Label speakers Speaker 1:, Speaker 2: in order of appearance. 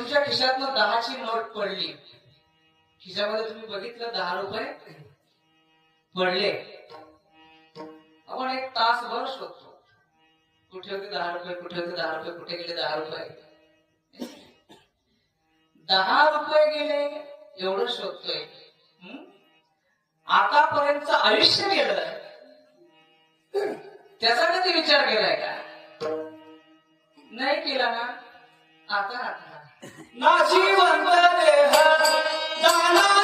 Speaker 1: तुमच्या खिशातनं 10ची नोट पडली, खिशामध्ये तुम्ही बघितलं 10 रुपये पडले. आपण एक तासभर शोधतो, कुठे होते 10 रुपये, कुठे होते 10 रुपये, कुठे गेले 10 रुपये. 10 रुपये गेले एवढं शोधतोय. आतापर्यंतचं आयुष्य गेलं, त्याचा कधी विचार केलाय का? नाही केला ना. आता
Speaker 2: नाशिवंत देह दाना